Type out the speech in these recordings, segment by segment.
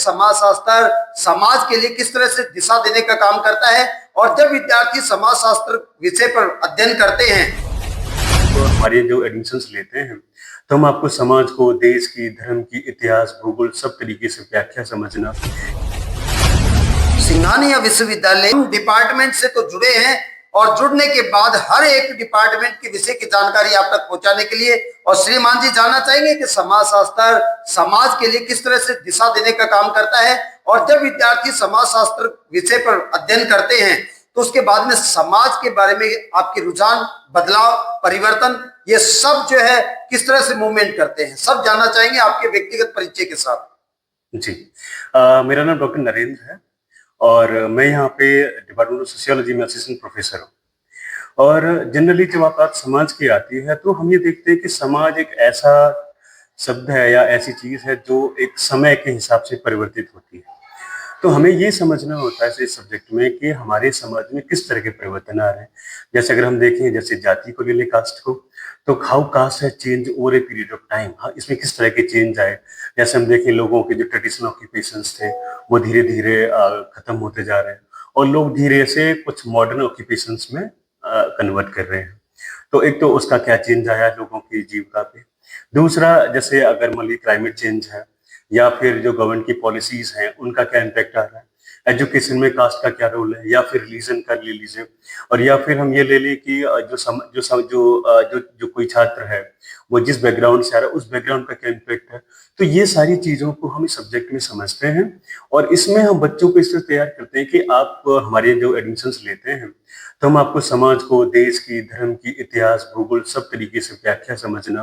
समाज शास्त्र समाज के लिए किस तरह से दिशा देने का काम करता है, और जब विद्यार्थी समाज शास्त्र विषय पर अध्ययन करते हैं तो हमारे जो एडमिशंस लेते हैं तो हम आपको समाज को, देश की, धर्म की, इतिहास, भूगोल सब तरीके से व्याख्या समझना। सिंघानिया विश्वविद्यालय डिपार्टमेंट से तो जुड़े हैं, और जुड़ने के बाद हर एक डिपार्टमेंट के विषय की जानकारी आप तक पहुंचाने के लिए। और श्रीमान जी जानना चाहेंगे कि समाज शास्त्र समाज के लिए किस तरह से दिशा देने का काम करता है, और जब विद्यार्थी समाज शास्त्र विषय पर अध्ययन करते हैं तो उसके बाद में समाज के बारे में आपके रुझान, बदलाव, परिवर्तन, ये सब जो है किस तरह से मूवमेंट करते हैं, सब जानना चाहेंगे आपके व्यक्तिगत परिचय के साथ। जी, मेरा नाम डॉक्टर नरेंद्र है और मैं यहाँ पे डिपार्टमेंट ऑफ सोशियोलॉजी में असिस्टेंट प्रोफेसर हूँ। और जनरली जब बात समाज की आती है तो हम ये देखते हैं कि समाज एक ऐसा शब्द है या ऐसी चीज है जो एक समय के हिसाब से परिवर्तित होती है। तो हमें ये समझना होता है इस सब्जेक्ट में कि हमारे समाज में किस तरह के परिवर्तन आ रहे हैं। जैसे अगर हम देखें, जैसे जाति को ले लें, कास्ट को, तो हाउ कास्ट है change over a period of time. हाँ, इसमें किस तरह के चेंज आए। जैसे हम देखें, लोगों के जो ट्रेडिशनल ऑक्यूपेशंस थे वो धीरे धीरे खत्म होते जा रहे हैं और लोग धीरे से कुछ मॉडर्न ऑक्यूपेशंस में कन्वर्ट कर रहे हैं। तो एक तो उसका क्या चेंज आया लोगों की जीविका पे। दूसरा, जैसे अगर मान लीजिए क्लाइमेट चेंज है या फिर जो गवर्नमेंट की पॉलिसीज हैं उनका क्या इम्पैक्ट आ रहा है। एजुकेशन में कास्ट का क्या रोल है, या फिर रिलीजन का ले लीजिए, और या फिर हम ये ले लें कि जो कोई छात्र है वो जिस बैकग्राउंड से आ रहा है उस बैकग्राउंड का क्या इम्पैक्ट है। तो ये सारी चीजों को हम इस सब्जेक्ट में समझते हैं और इसमें हम बच्चों को इस तरह तैयार करते हैं कि आप हमारे जो एडमिशंस लेते हैं तो हम आपको समाज को, देश की, धर्म की, इतिहास, भूगोल सब तरीके से व्याख्या समझना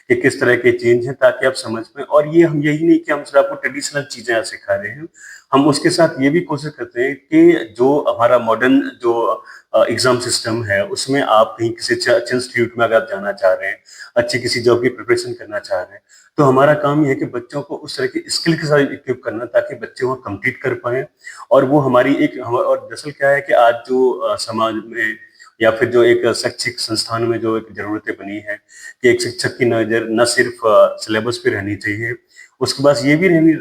कि किस तरह के चेंज हैं, ताकि आप समझ पाए। और ये हम यही नहीं कि हम सिर्फ आपको ट्रेडिशनल चीजें सिखा रहे हैं, हम उसके साथ ये भी कोशिश करते हैं कि जो हमारा मॉडर्न जो एग्जाम सिस्टम है उसमें आप कहीं किसी अच्छे इंस्टीट्यूट में अगर आप जाना चाह रहे हैं, अच्छी किसी जॉब की प्रिपरेशन करना चाह रहे हैं, तो हमारा काम ये है कि बच्चों को उस तरह की स्किल के साथ इक्विप करना ताकि बच्चे वहाँ कंप्लीट कर पाए। और वो हमारी और दरअसल क्या है कि आज जो समाज में या फिर जो एक शैक्षिक संस्थान में जो एक जरूरतें बनी है कि एक शिक्षक की नजर न सिर्फ सिलेबस पे रहनी चाहिए, उसके पास ये भी रहनी,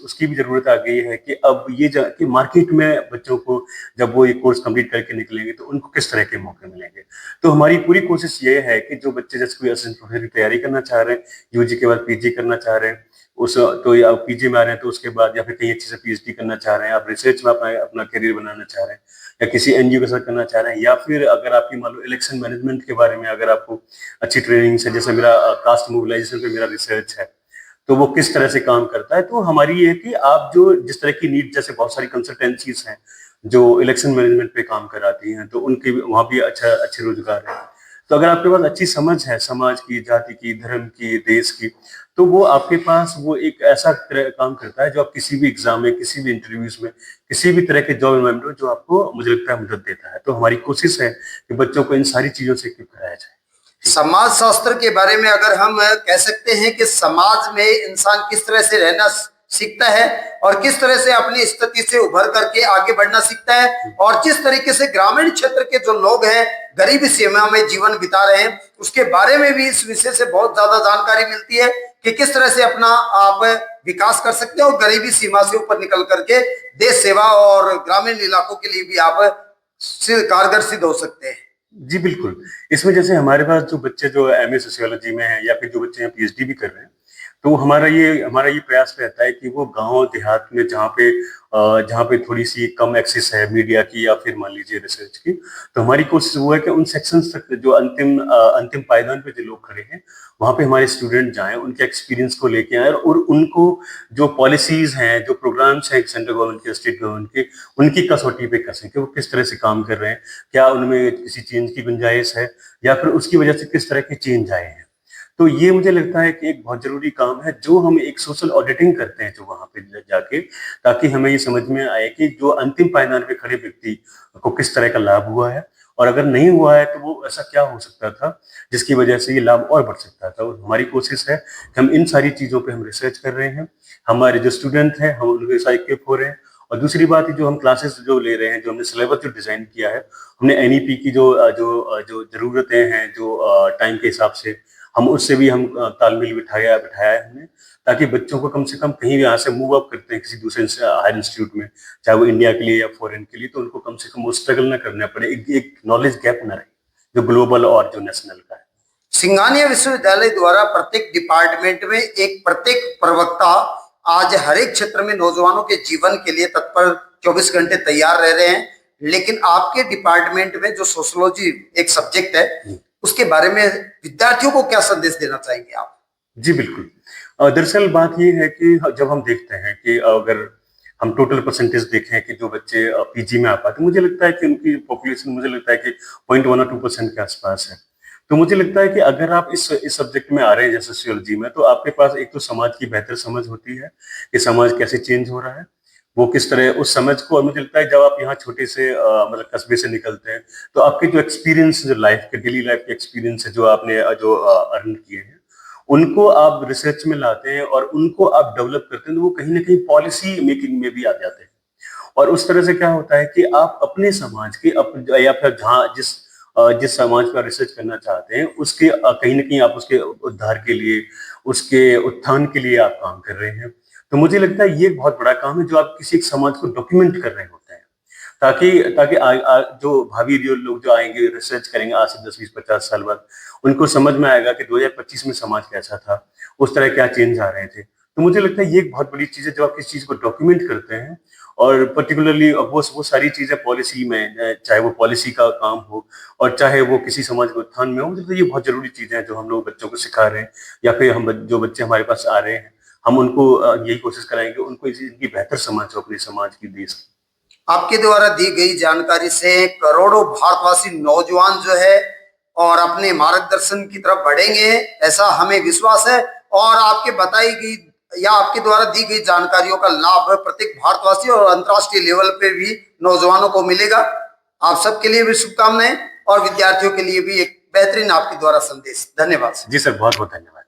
उसकी भी जरूरत आ गई है कि अब ये कि मार्केट में बच्चों को जब वो ये कोर्स कंप्लीट करके निकलेंगे तो उनको किस तरह के मौके मिलेंगे। तो हमारी पूरी कोशिश ये है कि जो बच्चे जैसे कोई असिस्टेंट प्रोफेसर की तैयारी करना चाह रहे हैं, यूजी के बाद पीजी करना चाह रहे हैं, उस तो या पीजी में आ रहे हैं तो उसके बाद या फिर कहीं अच्छे से पीएचडी करना चाह रहे हैं, आप रिसर्च में अपना अपना करियर बनाना चाह रहे हैं या किसी एनजीओ के साथ करना चाह रहे हैं, या फिर अगर आपकी मान लो इलेक्शन मैनेजमेंट के बारे में अगर आपको अच्छी ट्रेनिंग है, जैसे मेरा कास्ट मोबिलाइजेशन पे मेरा रिसर्च है तो वो किस तरह से काम करता है। तो हमारी ये है कि आप जो जिस तरह की नीड, जैसे बहुत सारी कंसल्टेंसीज हैं जो इलेक्शन मैनेजमेंट पे काम कराती हैं तो उनके वहाँ भी अच्छे रोजगार है। तो अगर आपके पास अच्छी समझ है समाज की, जाति की, धर्म की, देश की, तो वो आपके पास वो एक ऐसा काम करता है जो आप किसी भी एग्जाम में, किसी भी इंटरव्यूज में, किसी भी तरह के जॉब इन्वायरमेंट में जो आपको मुझे लगता है मदद देता है। तो हमारी कोशिश है कि बच्चों को इन सारी चीजों से इक्विप कराया जाए। समाज शास्त्र के बारे में अगर हम कह सकते हैं कि समाज में इंसान किस तरह से रहना सीखता है और किस तरह से अपनी स्थिति से उभर करके आगे बढ़ना सीखता है, और जिस तरीके से ग्रामीण क्षेत्र के जो लोग हैं गरीबी सीमा में जीवन बिता रहे हैं, उसके बारे में भी इस विषय से बहुत ज्यादा जानकारी मिलती है कि किस तरह से अपना आप विकास कर सकते हैं और गरीबी सीमा से ऊपर निकल करके देश सेवा और ग्रामीण इलाकों के लिए भी आप कारगर सिद्ध हो सकते हैं। जी बिल्कुल। इसमें जैसे हमारे पास जो बच्चे जो एमए सोशियोलॉजी में हैं या फिर जो बच्चे यहाँ पीएचडी भी कर रहे हैं, तो हमारा ये प्रयास रहता है कि वो गांव देहात में जहाँ पे थोड़ी सी कम एक्सेस है मीडिया की या फिर मान लीजिए रिसर्च की, तो हमारी कोशिश वो है कि उन सेक्शंस तक जो अंतिम पायदान पे जो लोग खड़े हैं वहाँ पे हमारे स्टूडेंट जाएं, उनके एक्सपीरियंस को लेके आए और उनको जो पॉलिसीज हैं, जो प्रोग्राम्स हैं सेंट्रल गवर्नमेंट के, स्टेट गवर्नमेंट के, उनकी कसौटी पे कसें कि वो किस तरह से काम कर रहे हैं, क्या उनमें किसी चेंज की गुंजाइश है या फिर उसकी वजह से किस तरह के चेंज आए हैं। तो ये मुझे लगता है कि एक बहुत जरूरी काम है जो हम एक सोशल ऑडिटिंग करते हैं जो वहां पे जाके, ताकि हमें ये समझ में आए कि जो अंतिम पायदान पे खड़े व्यक्ति को किस तरह का लाभ हुआ है, और अगर नहीं हुआ है तो वो ऐसा क्या हो सकता था जिसकी वजह से ये लाभ और बढ़ सकता था। और हमारी कोशिश है कि हम इन सारी चीजों पे हम रिसर्च कर रहे हैं, हमारे जो स्टूडेंट हैं हम उनके साथ इक्विप हो रहे हैं। और दूसरी बात जो हम क्लासेस जो ले रहे हैं, जो हमने सिलेबस जो डिजाइन किया है, हमने एनईपी की जो जरूरतें हैं जो टाइम के हिसाब से हम उससे भी हम तालमेल बिठाया है हमने, ताकि बच्चों को कम से कम कहीं भी यहाँ से मूव अप करते हैं किसी दूसरे हायर इंस्टीट्यूट में, चाहे वो इंडिया के लिए या फॉरेन के लिए, तो उनको कम से कम वो स्ट्रगल ना करना पड़े, एक नॉलेज गैप ना रहे जो ग्लोबल और जो नेशनल का है। सिंघानिया विश्वविद्यालय द्वारा प्रत्येक डिपार्टमेंट में एक प्रत्येक प्रवक्ता आज हर एक क्षेत्र में नौजवानों के जीवन के लिए तत्पर 24 घंटे तैयार रह रहे हैं, लेकिन आपके डिपार्टमेंट में जो सोशियोलॉजी एक सब्जेक्ट है उसके बारे में विद्यार्थियों को क्या संदेश देना चाहेंगे आप? जी बिल्कुल। दरअसल बात ये है कि जब हम देखते हैं कि अगर हम टोटल परसेंटेज देखें कि जो बच्चे पीजी में आ पाते, मुझे लगता है कि उनकी पॉपुलेशन मुझे लगता है कि 0.1 और 2% के आसपास है। तो मुझे लगता है कि अगर आप इस सब्जेक्ट में आ रहे हैं जैसे सोशियोलॉजी में, तो आपके पास एक तो समाज की बेहतर समझ होती है कि समाज कैसे चेंज हो रहा है, वो किस तरह उस समझ को, और मुझे लगता है जब आप यहाँ छोटे से मतलब कस्बे से निकलते हैं, तो आपके जो एक्सपीरियंस, जो लाइफ के डेली लाइफ के एक्सपीरियंस है जो आपने जो अर्न किए हैं, उनको आप रिसर्च में लाते हैं और उनको आप डेवलप करते हैं, तो वो कहीं ना कहीं पॉलिसी मेकिंग में भी आ जाते हैं। और उस तरह से क्या होता है कि आप अपने समाज के या फिर जहाँ जिस समाज का रिसर्च करना चाहते हैं उसके कहीं ना कहीं आप उसके उद्धार के लिए, उसके उत्थान के लिए आप काम कर रहे हैं। तो मुझे लगता है ये एक बहुत बड़ा काम है जो आप किसी एक समाज को डॉक्यूमेंट कर रहे होते हैं, ताकि ताकि जो भावी जो लोग जो आएंगे रिसर्च करेंगे आज से 10, 20, 50 साल बाद, उनको समझ में आएगा कि 2025 में समाज कैसा था, उस तरह क्या चेंज आ रहे थे। तो मुझे लगता है ये एक बहुत बड़ी चीज है जब आप किसी चीज को डॉक्यूमेंट करते हैं, और पर्टिकुलरली वो सारी चीजें पॉलिसी में, चाहे वो पॉलिसी का काम हो और चाहे वो किसी समाज के उत्थान में हो, मुझे लगता है ये बहुत जरूरी चीजें हैं जो हम लोग बच्चों को सिखा रहे हैं, या फिर हम जो बच्चे हमारे पास आ रहे हैं, हम उनको यही कोशिश कराएंगे उनको इनकी बेहतर समझ हो अपने समाज की, देश की। आपके द्वारा दी गई जानकारी से करोड़ों भारतवासी नौजवान जो है और अपने मार्गदर्शन की तरफ बढ़ेंगे, ऐसा हमें विश्वास है। और आपके बताई गई या आपके द्वारा दी गई जानकारियों का लाभ प्रत्येक भारतवासी और अंतर्राष्ट्रीय लेवल पे भी नौजवानों को मिलेगा। आप सबके लिए भी शुभकामनाएं और विद्यार्थियों के लिए भी एक बेहतरीन आपके द्वारा संदेश। धन्यवाद। जी सर, बहुत बहुत धन्यवाद।